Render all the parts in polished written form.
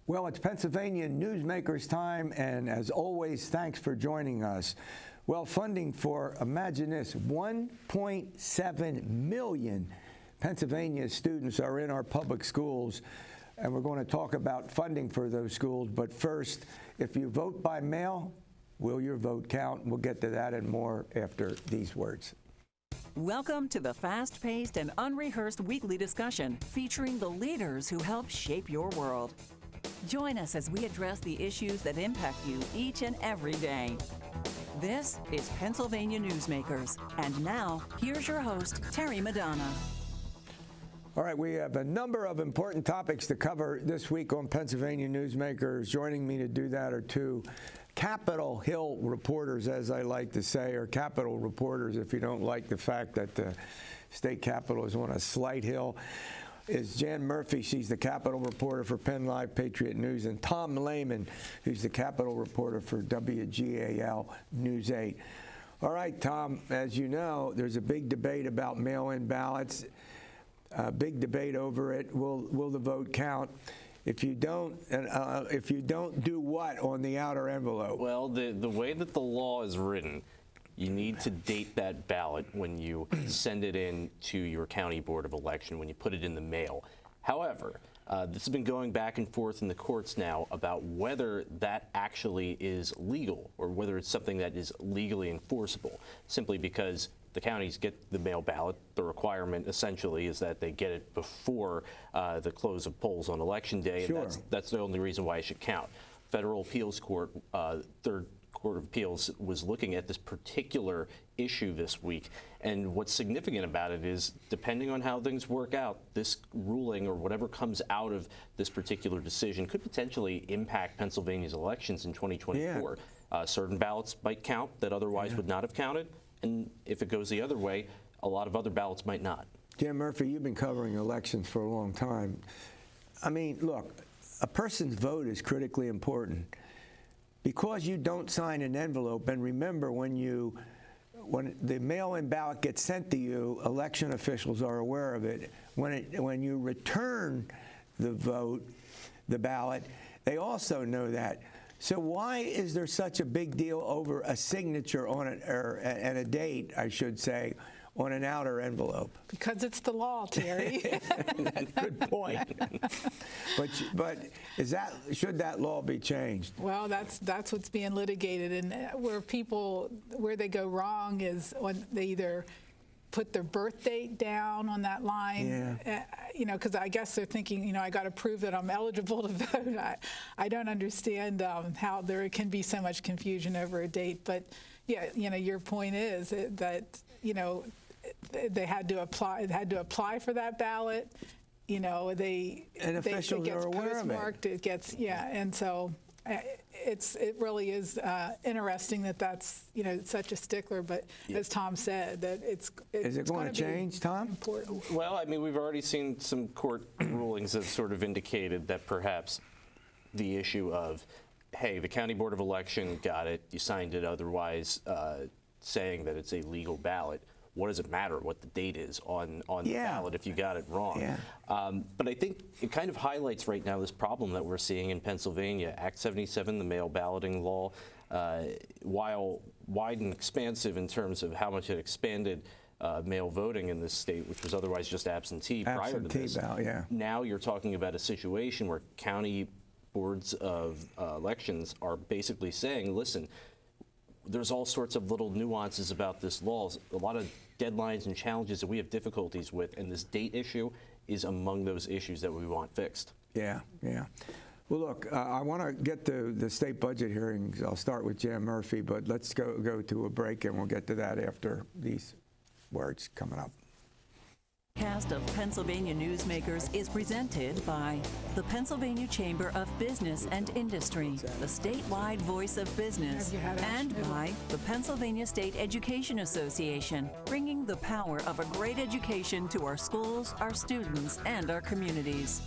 Well, it's Pennsylvania Newsmakers time, and as always, thanks for joining us. Well, funding for, imagine this, 1.7 million Pennsylvania students are in our public schools, and we're going to talk about funding for those schools. But first, if you vote by mail, will your vote count? We'll get to that and more after these words. Welcome to the fast-paced and unrehearsed weekly discussion featuring the leaders who help shape your world. Join us as we address the issues that impact you each and every day. This is Pennsylvania Newsmakers. And now, here's your host, Terry Madonna. All right, we have a number of important topics to cover this week on Pennsylvania Newsmakers. Joining me to do that are two Capitol Hill reporters, as I like to say, or Capitol reporters if you don't like the fact that the state capitol is on a slight hill, is Jan Murphy. She's the Capitol reporter for PennLive, Patriot News, and Tom Lehman, who's the Capitol reporter for WGAL News 8. All right, Tom, as you know, there's a big debate about mail-in ballots, a big debate over it. Will the vote count? If you don't do what on the outer envelope? Well, the way that the law is written, you need to date that ballot when you send it in to your county board of election, when you put it in the mail. However, this has been going back and forth in the courts now about whether that actually is legal or whether it's something that is legally enforceable, simply because the counties get the mail ballot. The requirement essentially is that they get it before the close of polls on election day. Sure. And that's the only reason why it should count. Federal Appeals Court, Third Court of Appeals, was looking at this particular issue this week. And what's significant about it is, depending on how things work out, this ruling or whatever comes out of this particular decision could potentially impact Pennsylvania's elections in 2024. Yeah. Certain ballots might count that otherwise would not have counted. And if it goes the other way, a lot of other ballots might not. Jan Murphy, you've been covering elections for a long time. I mean, look, a person's vote is critically important. Because you don't sign an envelope, and remember, when the mail-in ballot gets sent to you, election officials are aware of it. When you return the ballot, they also know that. So why is there such a big deal over a signature on it, and a date, I should say, on an outer envelope? Because it's the law, Terry. Good point. But should that law be changed? Well, that's what's being litigated, and where they go wrong is when they either put their birth date down on that line, because I guess they're thinking, I got to prove that I'm eligible to vote. I don't understand how there can be so much confusion over a date. But yeah, your point is that they had to apply for that ballot. And officials are aware of it. It gets and so. It really is interesting that that's such a stickler, but as Tom said, that it's is it going to change, Tom? Important. Well, I mean, we've already seen some court rulings that sort of indicated that perhaps the issue of, hey, the county board of election got it, you signed it otherwise, saying that it's a legal ballot. What does it matter what the date is on the ballot if you got it wrong? Yeah. But I think it kind of highlights right now this problem that we're seeing in Pennsylvania. Act 77, the mail balloting law, while wide and expansive in terms of how much it expanded mail voting in this state, which was otherwise just absentee prior to this. Now you're talking about a situation where county boards of elections are basically saying, listen, there's all sorts of little nuances about this law, a lot of deadlines and challenges that we have difficulties with, and this date issue is among those issues that we want fixed. Yeah. Well, look, I want to get to the state budget hearings. I'll start with Jan Murphy, but let's go to a break, and we'll get to that after these words coming up. Cast of Pennsylvania Newsmakers is presented by the Pennsylvania Chamber of Business and Industry, the statewide voice of business, and by the Pennsylvania State Education Association, bringing the power of a great education to our schools, our students, and our communities.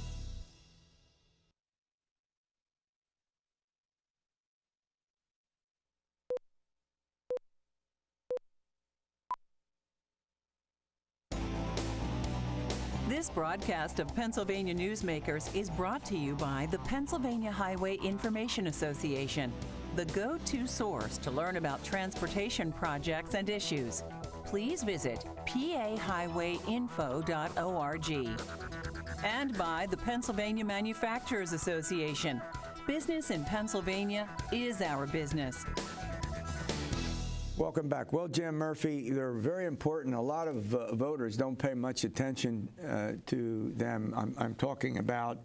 This broadcast of Pennsylvania Newsmakers is brought to you by the Pennsylvania Highway Information Association, the go-to source to learn about transportation projects and issues. Please visit pahighwayinfo.org. And by the Pennsylvania Manufacturers Association. Business in Pennsylvania is our business. Welcome back. Well, Jan Murphy, they're very important. A lot of voters don't pay much attention to them. I'm talking about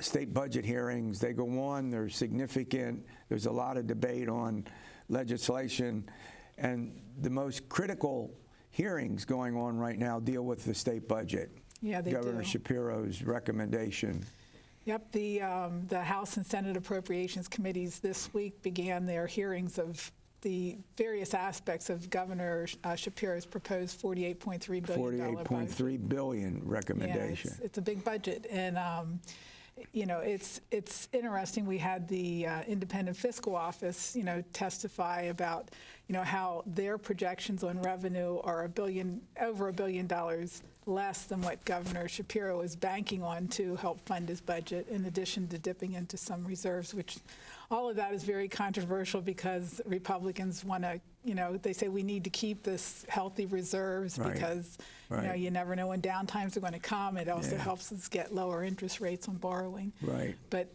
state budget hearings. They go on. They're significant. There's a lot of debate on legislation. And the most critical hearings going on right now deal with the state budget. Yeah, they Governor do. Shapiro's recommendation. Yep, the House and Senate Appropriations Committees this week began their hearings of the various aspects of Governor Shapiro's proposed $48.3 billion budget. $48.3 billion recommendation. Yeah, it's a big budget, and you know, it's interesting. We had the Independent Fiscal Office, testify about, how their projections on revenue are over $1 billion less than what Governor Shapiro is banking on to help fund his budget, in addition to dipping into some reserves, which all of that is very controversial because Republicans want to, they say we need to keep this healthy reserves because, you never know when downtimes are going to come. It also helps us get lower interest rates on borrowing. Right. But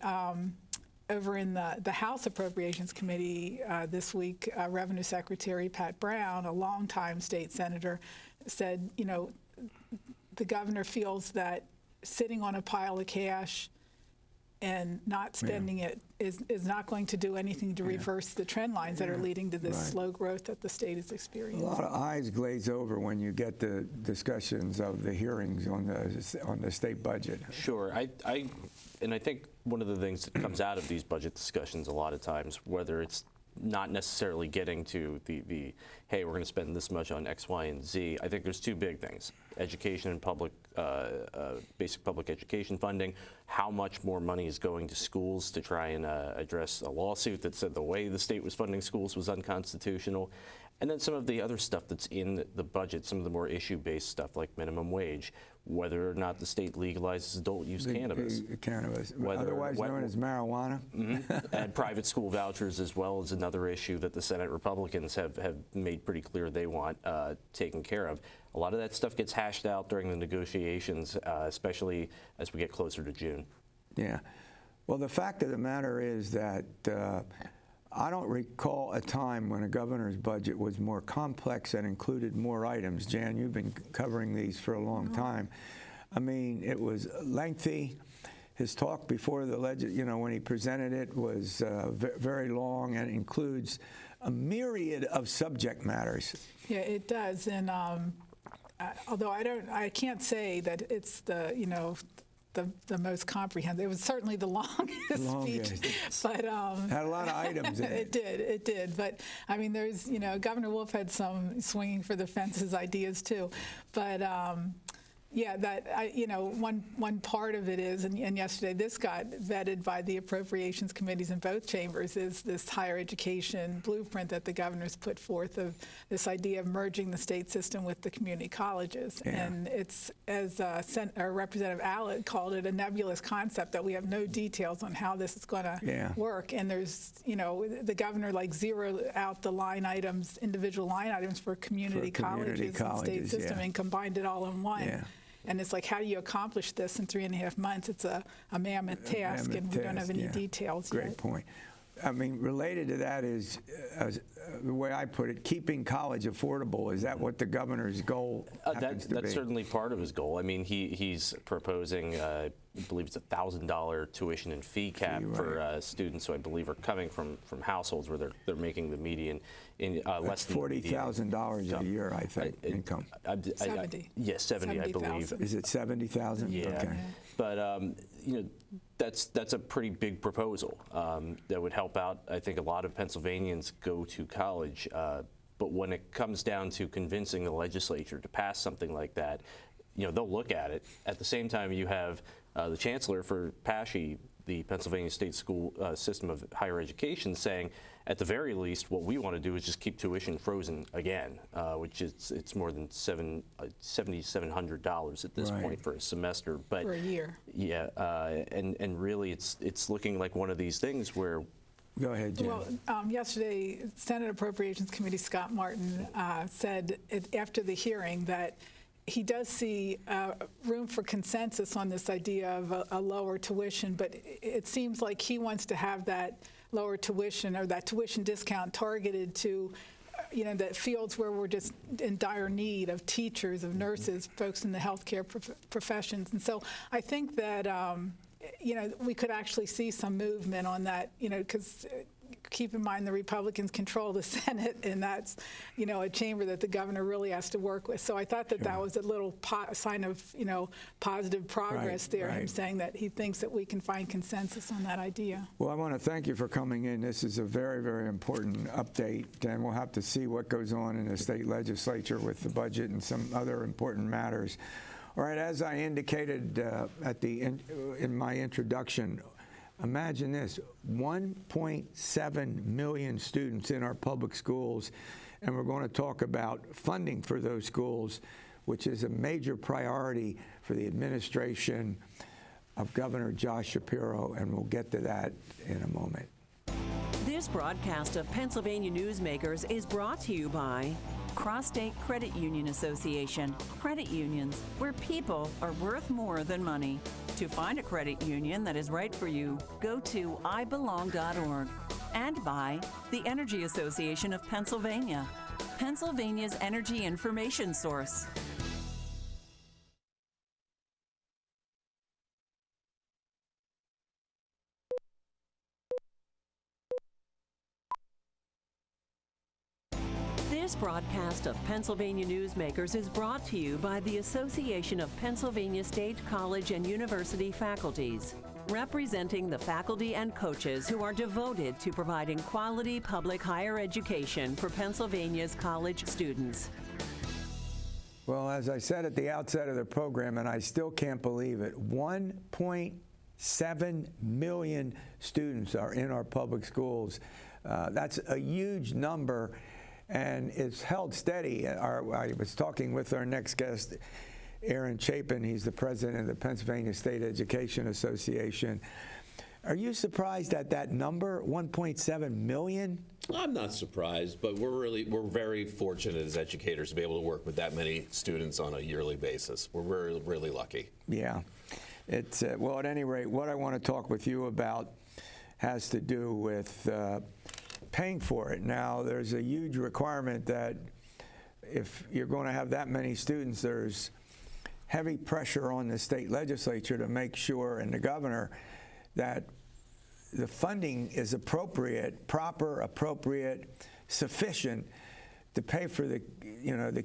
over in the House Appropriations Committee this week, Revenue Secretary Pat Brown, a longtime state senator, said, the governor feels that sitting on a pile of cash and not spending it is not going to do anything to reverse the trend lines that are leading to this slow growth that the state is experiencing. A lot of eyes glaze over when you get the discussions of the hearings on the state budget. Sure. I think one of the things that comes out of these budget discussions a lot of times, whether it's not necessarily getting to the hey, we're going to spend this much on X, Y, and Z. I think there's two big things: education and basic public education funding. How much more money is going to schools to try and address a lawsuit that said the way the state was funding schools was unconstitutional, and then some of the other stuff that's in the budget, some of the more issue-based stuff like minimum wage, whether or not the state legalizes adult-use cannabis. Otherwise known as marijuana. And private school vouchers as well is another issue that the Senate Republicans have made pretty clear they want taken care of. A lot of that stuff gets hashed out during the negotiations, especially as we get closer to June. Yeah. Well, the fact of the matter is that I don't recall a time when a governor's budget was more complex and included more items. Jan, you've been covering these for a long time. I mean, it was lengthy. His talk before the when he presented it was very long and includes a myriad of subject matters. Yeah, it does. And although I can't say that it's the most comprehensive. It was certainly the longest speech, but had a lot of items in it. It did. But I mean, there's Governor Wolf had some swinging for the fences ideas too, but. Yeah, that one part of it is, and yesterday this got vetted by the appropriations committees in both chambers, is this higher education blueprint that the governor's put forth of this idea of merging the state system with the community colleges. Yeah. And it's, as Representative Allett called it, a nebulous concept that we have no details on how this is going to work. And there's, the governor zeroed out the line items, individual line items for community colleges and state system and combined it all in one. Yeah. And it's like, how do you accomplish this in 3.5 months? It's a mammoth task, and we don't have any details yet. Great point. I mean, related to that is, the way I put it, keeping college affordable. Is that what the governor's goal happens to be? That's certainly part of his goal. I mean, he's proposing, I believe it's $1,000 tuition and fee cap for students who I believe are coming from households where they're making the median in less than $40,000 a year, I think, income. 70. Yes, 70, I believe. Is it 70,000? Yeah. Okay. But that's a pretty big proposal that would help out. I think a lot of Pennsylvanians go to college, but when it comes down to convincing the legislature to pass something like that, they'll look at it. At the same time, you have the chancellor for PASHE the Pennsylvania state school system of higher education, saying, at the very least, what we want to do is just keep tuition frozen again, which is it's more than $7,700 at this point for a semester. But for a year. Yeah, and really, it's looking like one of these things where. Go ahead, Jim. Well, yesterday, Senate Appropriations Committee Scott Martin said after the hearing that he does see room for consensus on this idea of a lower tuition, but it seems like he wants to have that lower tuition or that tuition discount targeted to, the fields where we're just in dire need of teachers, of nurses, folks in the healthcare professions. And so I think that, we could actually see some movement on that, because keep in mind the Republicans control the Senate, and that's, a chamber that the governor really has to work with. So I thought that that was a little sign of, positive progress there, him saying that he thinks that we can find consensus on that idea. Well, I want to thank you for coming in. This is a very, very important update, and we'll have to see what goes on in the state legislature with the budget and some other important matters. All right, as I indicated in my introduction, imagine this, 1.7 million students in our public schools, and we're going to talk about funding for those schools, which is a major priority for the administration of Governor Josh Shapiro, and we'll get to that in a moment. This broadcast of Pennsylvania Newsmakers is brought to you by Cross-State Credit Union Association. Credit unions, where people are worth more than money. To find a credit union that is right for you, go to ibelong.org. And by the Energy Association of Pennsylvania, Pennsylvania's energy information source. This broadcast of Pennsylvania Newsmakers is brought to you by the Association of Pennsylvania State College and University Faculties, representing the faculty and coaches who are devoted to providing quality public higher education for Pennsylvania's college students. Well, as I said at the outset of the program, and I still can't believe it, 1.7 million students are in our public schools. That's a huge number. And it's held steady. I was talking with our next guest, Aaron Chapin. He's the president of the Pennsylvania State Education Association. Are you surprised at that number, 1.7 million? I'm not surprised, but we're very fortunate as educators to be able to work with that many students on a yearly basis. We're really lucky. Yeah. It's well, at any rate, what I want to talk with you about has to do with paying for it. Now, there's a huge requirement that if you're going to have that many students, there's heavy pressure on the state legislature to make sure, and the governor, that the funding is appropriate, proper, appropriate, sufficient to pay for the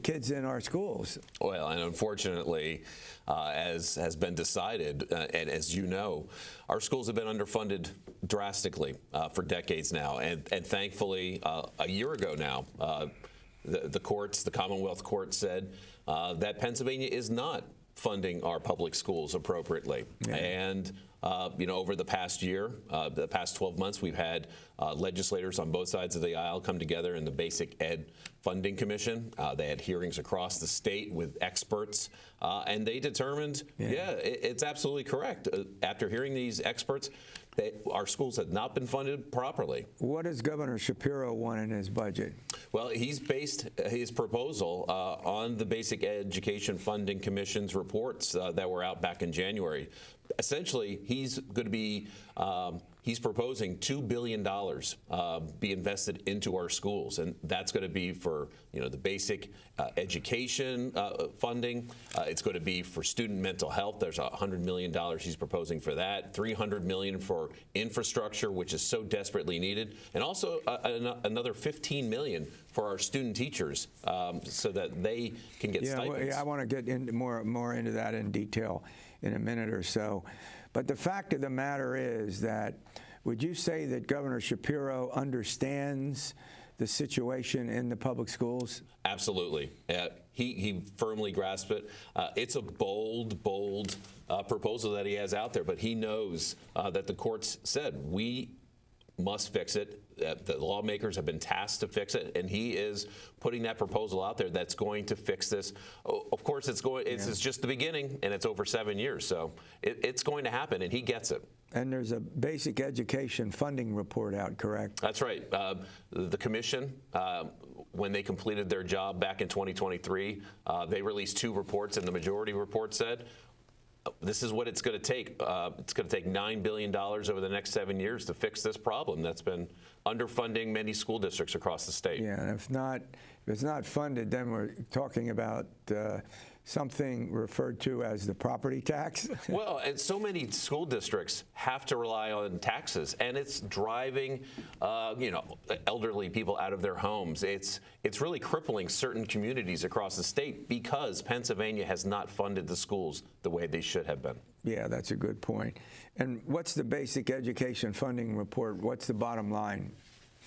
kids in our schools. Well, and unfortunately, as has been decided, and as you know, our schools have been underfunded drastically for decades now, and thankfully, a year ago now, the courts, the Commonwealth Court said that Pennsylvania is not funding our public schools appropriately. Yeah. And over the past year, the past 12 months, we've had legislators on both sides of the aisle come together in the Basic Ed Funding Commission. They had hearings across the state with experts, and they determined, it's absolutely correct. After hearing these experts, our schools have not been funded properly. What does Governor Shapiro want in his budget? Well, he's based his proposal on the Basic Education Funding Commission's reports that were out back in January. Essentially, he's going to be he's proposing $2 billion be invested into our schools, and that's going to be for the basic education funding. It's going to be for student mental health. There's $100 million he's proposing for that. $300 million for infrastructure, which is so desperately needed, and also another $15 million for our student teachers, so that they can get stipends. I want to get into more into that in detail in a minute or so. But the fact of the matter is that, would you say that Governor Shapiro understands the situation in the public schools? Absolutely. He firmly grasped it. It's a bold proposal that he has out there, but he knows that the courts said we must fix it. The lawmakers have been tasked to fix it, and he is putting that proposal out there that's going to fix this. Of course, it's just the beginning, and it's over 7 years, so it's going to happen, and he gets it. And there's a basic education funding report out, correct? That's right. The commission, when they completed their job back in 2023, they released 2 reports, and the majority report said, this is what it's going to take. It's going to take $9 billion over the next 7 years to fix this problem that's been underfunding many school districts across the state. Yeah, and if it's not funded, then we're talking about something referred to as the property tax. Well, and so many school districts have to rely on taxes, and it's driving, elderly people out of their homes. It's really crippling certain communities across the state because Pennsylvania has not funded the schools the way they should have been. Yeah, that's a good point. And what's the basic education funding report? What's the bottom line?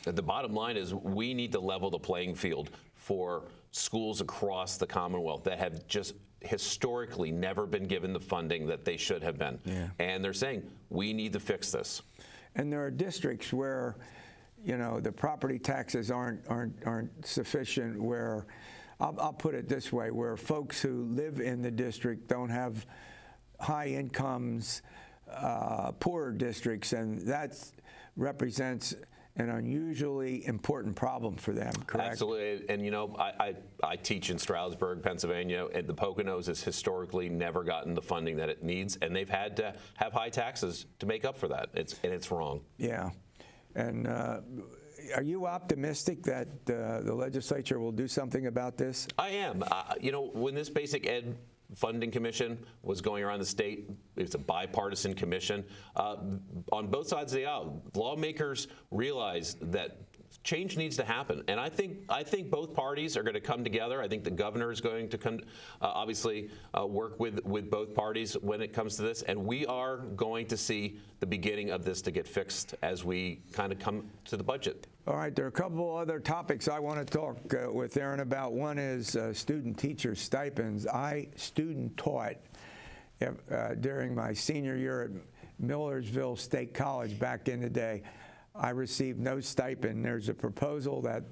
The bottom line is we need to level the playing field for schools across the Commonwealth that have just historically never been given the funding that they should have been. Yeah. And they're saying, we need to fix this. And there are districts where, the property taxes aren't sufficient, where, I'll put it this way, where folks who live in the district don't have high incomes, poorer districts, and that represents an unusually important problem for them, correct? Absolutely. And, I teach in Stroudsburg, Pennsylvania, and the Poconos has historically never gotten the funding that it needs, and they've had to have high taxes to make up for that. It's wrong. Yeah. And are you optimistic that the legislature will do something about this? I am. When this basic ed funding commission was going around the state, it's a bipartisan commission. On both sides of the aisle, lawmakers realized that change needs to happen, and I think both parties are going to come together. I think the governor is going to obviously work with both parties when it comes to this, and we are going to see the beginning of this to get fixed as we kind of come to the budget. All right, there are a couple other topics I want to talk with Aaron about. One is student-teacher stipends. I student taught during my senior year at Millersville State College back in the day. I received no stipend. There's a proposal that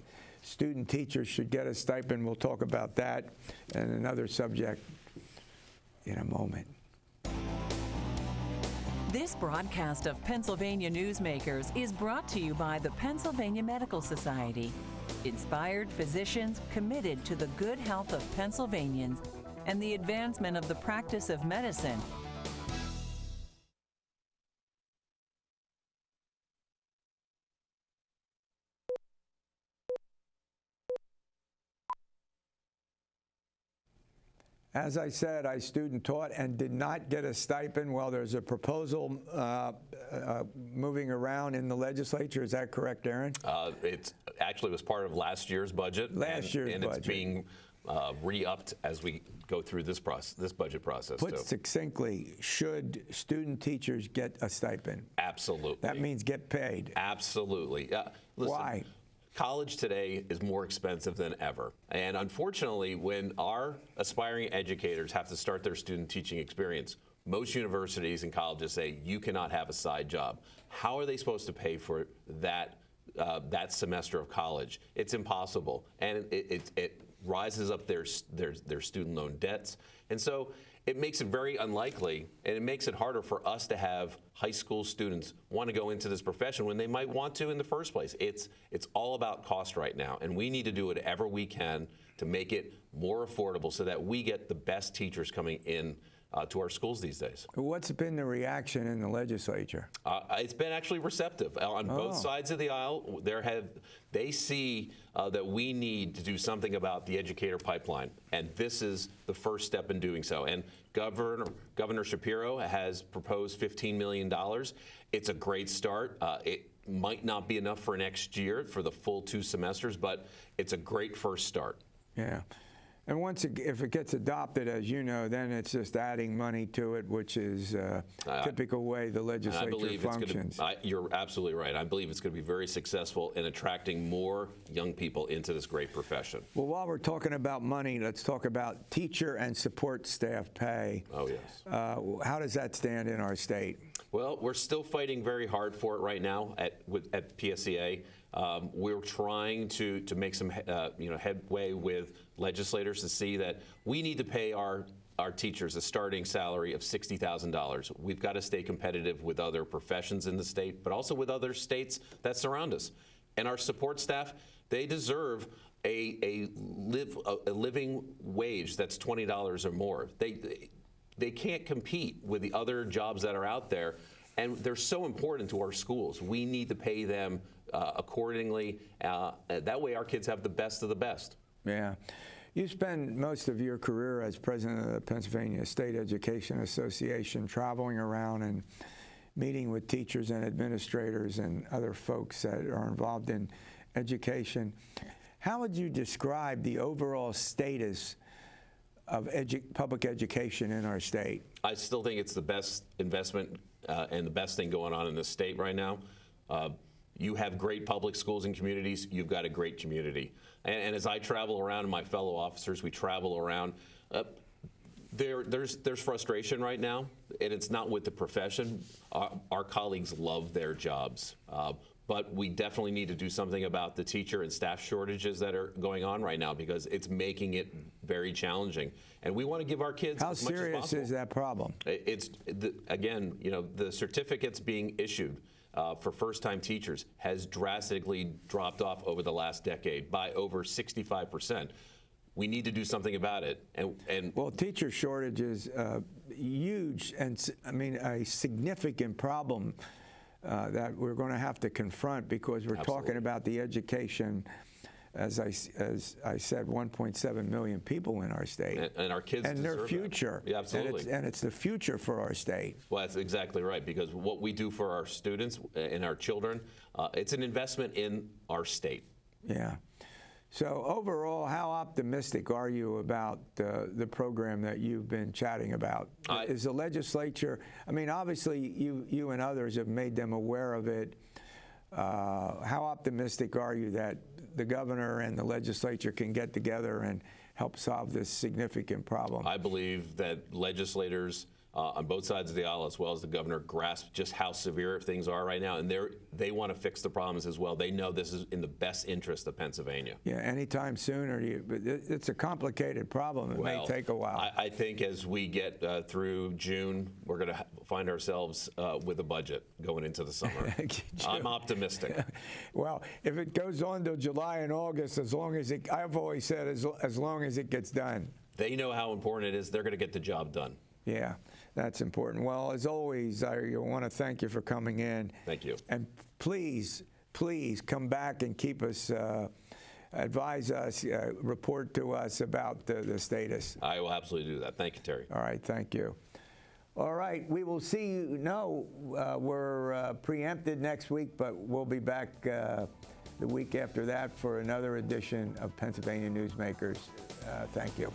student teachers should get a stipend. We'll talk about that and another subject in a moment. This broadcast of Pennsylvania Newsmakers is brought to you by the Pennsylvania Medical Society. Inspired physicians committed to the good health of Pennsylvanians and the advancement of the practice of medicine. As I said, I student taught and did not get a stipend. Well, there's a proposal moving around in the legislature. Is that correct, Aaron? It actually was part of last year's budget. And it's being re-upped as we go through this budget process. Put succinctly, should student teachers get a stipend? Absolutely. That means get paid. Absolutely. Listen, why? College today is more expensive than ever. And unfortunately, when our aspiring educators have to start their student teaching experience, most universities and colleges say you cannot have a side job. How are they supposed to pay for that semester of college? It's impossible. And it rises up their student loan debts. And so it makes it very unlikely, and it makes it harder for us to have high school students want to go into this profession when they might want to in the first place. It's all about cost right now, and we need to do whatever we can to make it more affordable so that we get the best teachers coming in to our schools these days. What's been the reaction in the legislature? It's been actually receptive. On both sides of the aisle, they see that we need to do something about the educator pipeline, and this is the first step in doing so. And Governor Shapiro has proposed $15 million. It's a great start. It might not be enough for next year for the full 2 semesters, but it's a great first start. Yeah. And if it gets adopted, as you know, then it's just adding money to it, which is typical way the legislature functions. You're absolutely right. I believe it's going to be very successful in attracting more young people into this great profession. Well, while we're talking about money, let's talk about teacher and support staff pay. Oh, yes. How does that stand in our state? Well, we're still fighting very hard for it right now at PSEA. We're trying to make some headway with legislators to see that we need to pay our teachers a starting salary of $60,000. We've got to stay competitive with other professions in the state, but also with other states that surround us. And our support staff, they deserve a living wage that's $20 or more. They can't compete with the other jobs that are out there, and they're so important to our schools. We need to pay them accordingly. That way our kids have the best of the best. Yeah. You spend most of your career as president of the Pennsylvania State Education Association, traveling around and meeting with teachers and administrators and other folks that are involved in education. How would you describe the overall status of public education in our state? I still think it's the best investment and the best thing going on in this state right now. You have great public schools and communities, you've got a great community. And as I travel around, and my fellow officers, we travel around, there's frustration right now, and it's not with the profession. Our colleagues love their jobs. But we definitely need to do something about the teacher and staff shortages that are going on right now, because it's making it very challenging. And we want to give our kids as much as possible. How serious is that problem? Again, the certificates being issued for first-time teachers has drastically dropped off over the last decade by over 65%. We need to do something about it. Well, teacher shortage is huge, and a significant problem that we're going to have to confront, because we're talking about the education, as I said, 1.7 million people in our state. And our kids and deserve their future. That. Yeah, absolutely. And it's the future for our state. Well, that's exactly right, because what we do for our students and our children, it's an investment in our state. Yeah. So overall, how optimistic are you about the program that you've been chatting about? Is the legislature, obviously you and others have made them aware of it. How optimistic are you that the governor and the legislature can get together and help solve this significant problem? I believe that legislators on both sides of the aisle, as well as the governor, grasp just how severe things are right now, and they want to fix the problems as well. They know this is in the best interest of Pennsylvania. Yeah, anytime soon, but it's a complicated problem. It may take a while. I think as we get through June, we're going to find ourselves with a budget going into the summer. I'm optimistic. Well, if it goes on till July and August, I've always said as long as it gets done. They know how important it is. They're going to get the job done. Yeah, that's important. Well, as always, I want to thank you for coming in. Thank you. And please come back and keep us, advise us, report to us about the status. I will absolutely do that. Thank you, Terry. All right, thank you. All right, we will see you. We're preempted next week, but we'll be back the week after that for another edition of Pennsylvania Newsmakers. Thank you.